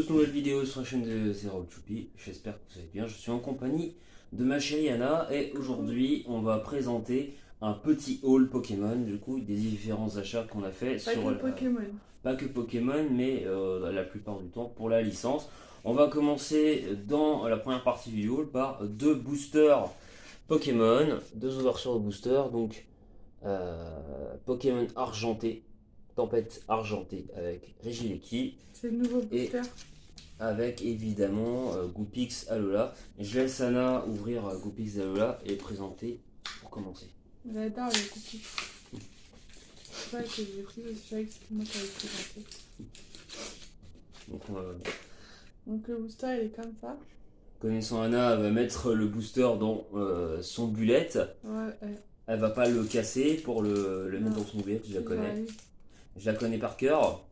tous, nouvelle vidéo sur la chaîne de Zero Choupi. J'espère que vous allez bien. Je suis en compagnie de ma chérie Anna et aujourd'hui on va présenter un petit haul Pokémon, du coup des différents achats qu'on a fait Pas sur que Pokémon. pas que Pokémon, mais la plupart du temps pour la licence. On va commencer dans la première partie du haul par deux boosters Pokémon, deux ouvertures de boosters, donc Pokémon argenté, Tempête argentée avec Regieleki C'est le nouveau et booster. avec évidemment Goopix Alola. Je laisse Anna ouvrir Goopix Alola et présenter pour commencer. J'adore les cookies. C'est ça que j'ai pris parce que je savais que c'était moi qui avais présenté. Donc, Donc le booster il est comme ça. connaissant Anna, elle va mettre le booster dans son bullette. Ouais, Elle va pas le casser pour le mettre Non. dans son bullette, je la connais. Ouais. Je la connais par cœur.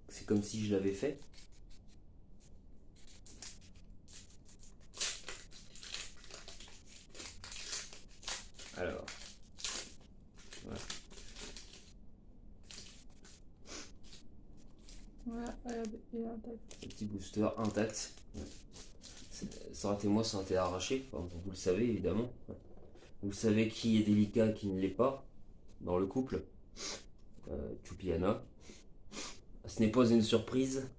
C'est comme si je l'avais fait. Alors. Voilà, regardez, il est intact. Le petit booster intact. Ouais. Ça aurait été moi, ça aurait été arraché. Enfin, vous le savez évidemment. Vous savez qui est délicat et qui ne l'est pas dans le couple. Choupi et Anna. Ce n'est pas une surprise.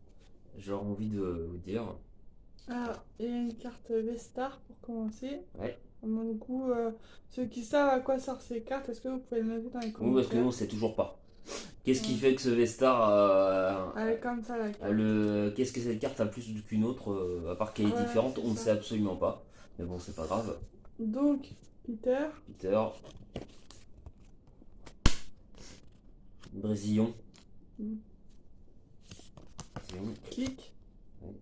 J'aurais envie de vous dire. Alors, il y a une carte Vestar pour commencer. Ouais. Donc, du coup, ceux qui savent à quoi sortent ces cartes, est-ce que vous pouvez le noter dans les Oui, commentaires? parce que nous, on sait toujours pas. Qu'est-ce qui Ouais. fait que ce Vestar Elle est comme ça la carte. qu'est-ce que cette carte a plus qu'une autre, à part qu'elle est Ouais, différente, c'est on ne ça. sait absolument pas. Mais bon, c'est pas grave. Donc, Peter. Peter. Brésillon. Mm. Brésillon. Click. Ouais.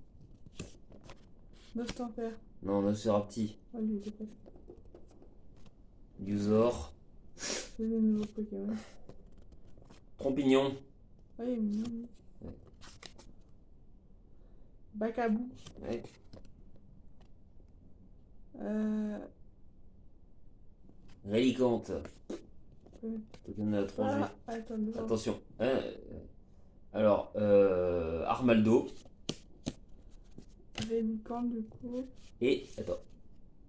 Nostamper. Non, Nosferapti. Oh, lui, il est pas. Usor. C'est le nouveau Pokémon. Trompignon. Ah, il est mignon. Lui. Ouais. Bacabou. Ouais. Rélicante. Token à 3G. Ah, attends, devant. Attention. Alors, Armaldo. Rélicante, du coup. Et, attends.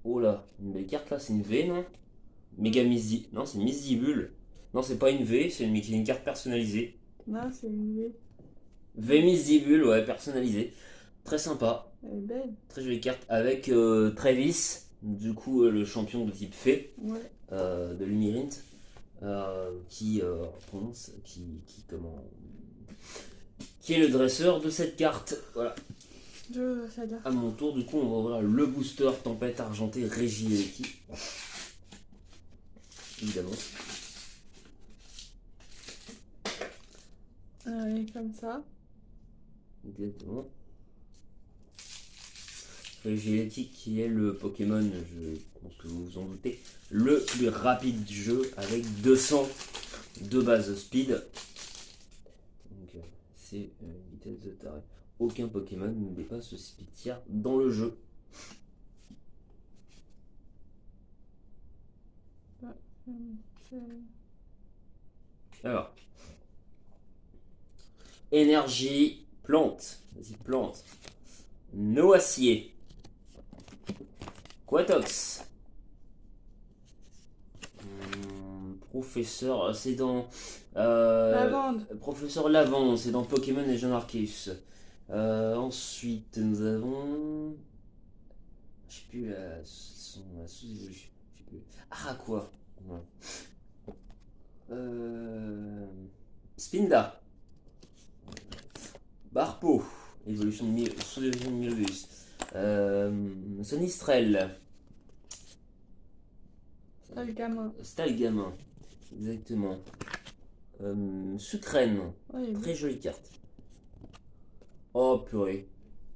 Oh là, une belle carte là, c'est une V, non? Méga Misi. Non, c'est une Misibule. Non, c'est pas une V, c'est une carte personnalisée. Non, c'est une V. V Misibule, ouais, personnalisée. Très sympa. Elle est belle. Très jolie carte. Avec Travis, du coup, le champion de type Fée Ouais. de Lumirint. Qui qui est le dresseur de cette carte. Voilà. Je veux ça dire. À mon tour, du coup, on va ouvrir le booster Tempête argentée Regieleki. Évidemment. Elle est comme ça. Exactement. Regieleki qui est le Pokémon, je pense que vous vous en doutez, le plus rapide du jeu avec 200 de base speed. Donc c'est une vitesse de taré. Aucun Pokémon ne dépasse ce speed tier dans le jeu. Alors, énergie, plante. Vas-y, plante. Noacier. Quatox. Professeur, c'est dans. Lavande. Professeur Lavande, c'est dans Pokémon Legend Arceus. Ensuite, nous avons. Je sais plus la sous-évolution. Je sais plus. Ah, quoi? Non. Spinda. Barpo. Évolution de sous-évolution de Milbus. Sonistrel. Ça, le gamin. Stalgamin. Exactement. Sucrène. Ouais, Très jolie carte. Oh purée.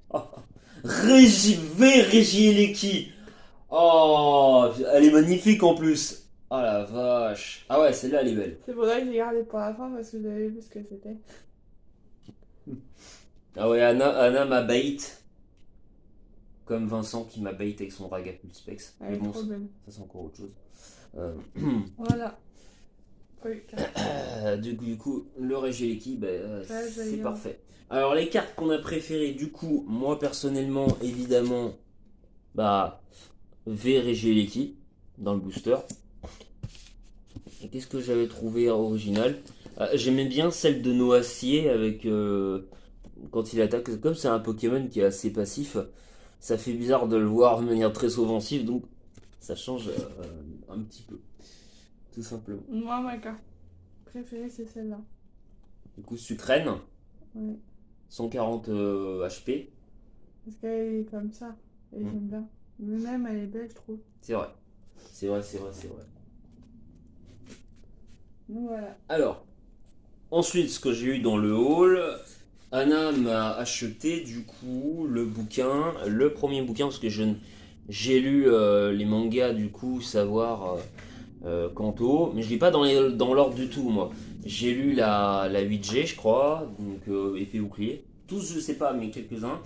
Oh. Regieleki. Oh, elle est magnifique en plus. Oh la vache. Ah ouais, celle-là elle est belle. c'est pour ça que j'ai gardé pour la fin parce que j'avais vu ce que c'était. Ah ouais, Anna m'a bait. Comme Vincent qui m'a bait avec son Dragapult Specs. Elle Mais est bon, trop belle. ça c'est encore autre chose. Voilà. Oui, carrément. Du coup, le Regieleki, Ouais, c'est j'allais parfait. Alors, les cartes qu'on a préférées, du coup, moi personnellement, évidemment, bah, V Regieleki dans le booster. Et qu'est-ce que j'avais trouvé original? J'aimais bien celle de Noacier avec quand il attaque. Comme c'est un Pokémon qui est assez passif, ça fait bizarre de le voir de manière très offensive, donc ça change un petit peu, tout simplement. Moi, ma carte préférée, c'est celle-là. Du coup, Sucrène, Ouais. 140 HP, Parce qu'elle est comme ça. Et Mm. j'aime bien. Mais même, elle est belle, je trouve. c'est vrai. C'est vrai, c'est vrai, c'est vrai. Donc voilà. Alors, ensuite, ce que j'ai eu dans le hall, Anna m'a acheté du coup le bouquin, le premier bouquin, parce que j'ai lu les mangas du coup, savoir Kanto, mais je lis pas dans l'ordre du tout moi. J'ai lu la 8G je crois, donc épée bouclier. Tous je sais pas, mais quelques-uns.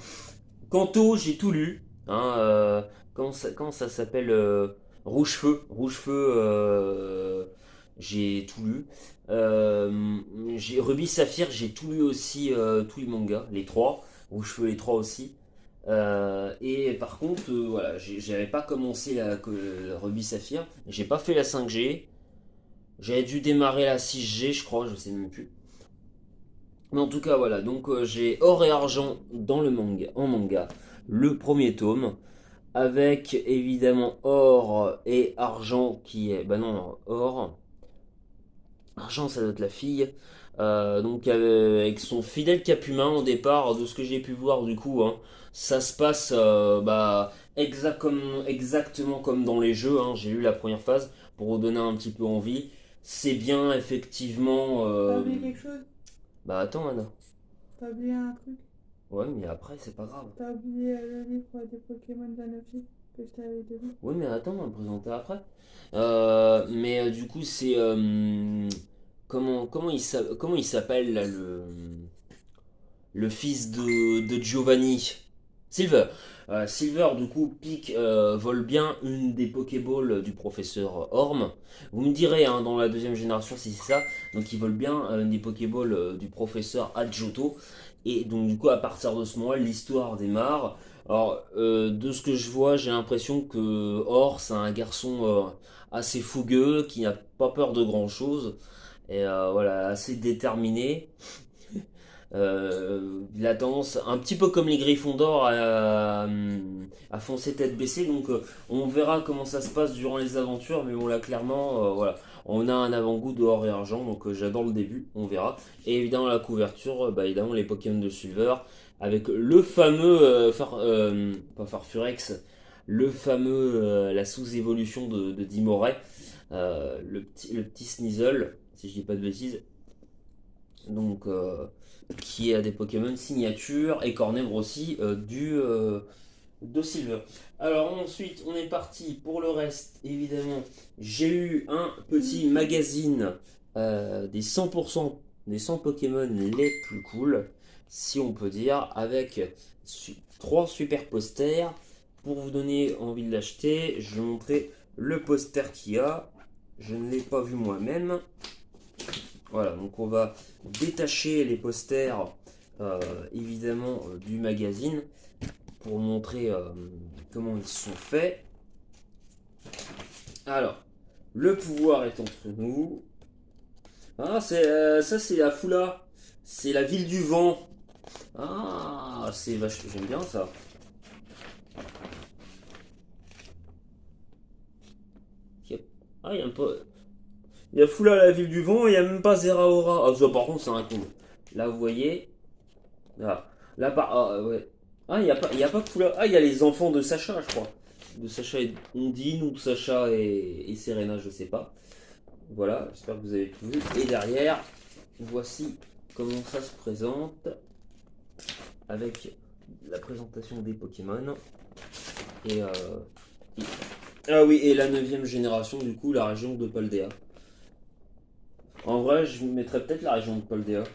Kanto, j'ai tout lu. Hein, comment ça s'appelle Rouge-Feu. Rouge-Feu, j'ai tout lu. J'ai Ruby Saphir, j'ai tout lu aussi, tous les mangas, les trois. Rouge-Feu, les trois aussi. Et par contre, voilà, j'avais pas commencé la Ruby Saphir. J'ai pas fait la 5G. J'avais dû démarrer la 6G, je crois, je sais même plus. Mais en tout cas, voilà. Donc, j'ai Or et Argent dans le manga, en manga. Le premier tome. Avec évidemment Or et Argent qui est. Bah non, Or. Argent, ça doit être la fille. Donc avec son fidèle Capumin au départ, de ce que j'ai pu voir du coup, hein, ça se passe exactement comme dans les jeux. Hein. J'ai lu la première phase pour vous donner un petit peu envie. C'est bien effectivement. T'as oublié quelque chose? Bah attends Anna. T'as oublié un truc? Ouais mais après c'est pas grave. T'as oublié le livre des Pokémon d'Anofi que je t'avais donné? Ouais mais attends, on va me présenter après. Mais du coup c'est comment il s'appelle là le fils de Giovanni. Silver. Silver, du coup, pique, vole bien une des Pokéballs du professeur Orm. Vous me direz, hein, dans la deuxième génération, si c'est ça. Donc, il vole bien une des Pokéballs du professeur Adjoto. Et donc, du coup, à partir de ce moment-là, l'histoire démarre. Alors, de ce que je vois, j'ai l'impression que Or, c'est un garçon assez fougueux, qui n'a pas peur de grand-chose. Et voilà, assez déterminé. Il a tendance, un petit peu comme les Griffons d'Or, à foncer tête baissée. Donc on verra comment ça se passe durant les aventures. Mais bon là clairement, voilà, on a un avant-goût de Or et Argent. Donc j'adore le début, on verra. Et évidemment la couverture, bah, évidemment les Pokémon de Silver. Avec le fameux, pas Farfurex, le fameux, la sous-évolution de Dimoray. Le petit Sneasel, si je dis pas de bêtises. Donc qui a des Pokémon signature et Cornèvre aussi de Silver. Alors ensuite on est parti pour le reste évidemment. J'ai eu un petit magazine des 100% des 100 Pokémon les plus cool, si on peut dire, avec 3 super posters. Pour vous donner envie de l'acheter, je vais montrer le poster qu'il y a. Je ne l'ai pas vu moi-même. Voilà, donc on va détacher les posters évidemment du magazine pour montrer comment ils sont faits. Alors, le pouvoir est entre nous. Ah, ça c'est la Foula. C'est la ville du vent. Ah, c'est vache, j'aime bien ça. Ah, il y a un peu. Il y a Foula la ville du vent et il n'y a même pas Zeraora. Ah, ça par contre, c'est un coup. Là, vous voyez. Là, ouais. Ah, il y a pas Foula. Ah, il y a les enfants de Sacha, je crois. De Sacha et Ondine ou de Sacha et Serena, je sais pas. Voilà, j'espère que vous avez tout vu. Et derrière, voici comment ça se présente. Avec la présentation des Pokémon. Et, ah oui, et la 9ème génération, du coup, la région de Paldea. En vrai, je mettrais peut-être la région de Paldea.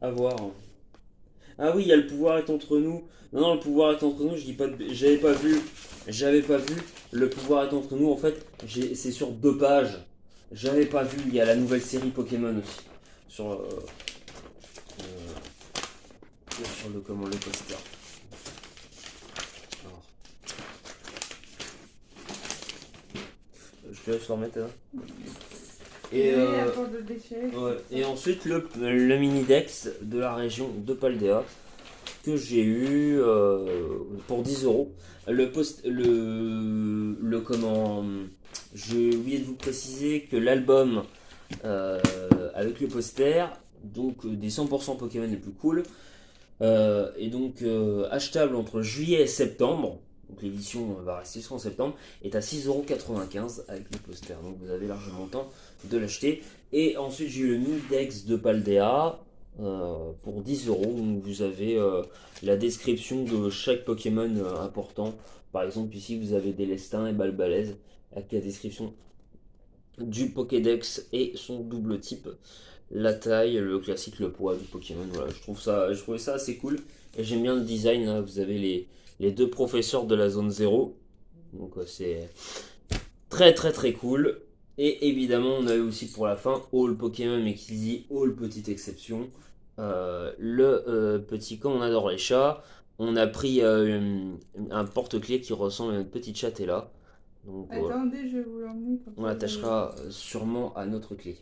À voir. Ah oui, il y a le pouvoir est entre nous. Non, non, le pouvoir est entre nous, je dis pas j'avais pas vu. J'avais pas vu. Le pouvoir est entre nous, en fait, c'est sur 2 pages. j'avais pas vu, il y a la nouvelle série Pokémon aussi. Sur, sur le poster. Alors, je te laisse le remettre là. Et à part de déchets. Ouais. Et ensuite le mini Dex de la région de Paldea que j'ai eu pour 10 euros. Le comment. J'ai oublié de vous préciser que l'album avec le poster, donc des 100% Pokémon les plus cool, et donc achetable entre juillet et septembre. Donc l'édition va rester jusqu'en septembre, est à 6,95€ avec le poster. Donc vous avez largement le temps de l'acheter. Et ensuite j'ai eu le mini Dex de Paldea pour 10€. Donc vous avez la description de chaque Pokémon important. Par exemple ici vous avez Délestin et Balbalaise avec la description du Pokédex et son double type, la taille, le classique, le poids du Pokémon. Voilà, je trouvais ça assez cool et j'aime bien le design. Là. Vous avez les deux professeurs de la zone 0, donc c'est très très très cool. Et évidemment, on a eu aussi pour la fin All Pokémon, mais qui dit All petite exception. Le petit, comme on adore les chats, on a pris un porte-clés qui ressemble à une petite chatella. Donc Attendez, je vais vous l'emmener. on l'attachera sûrement à notre clé.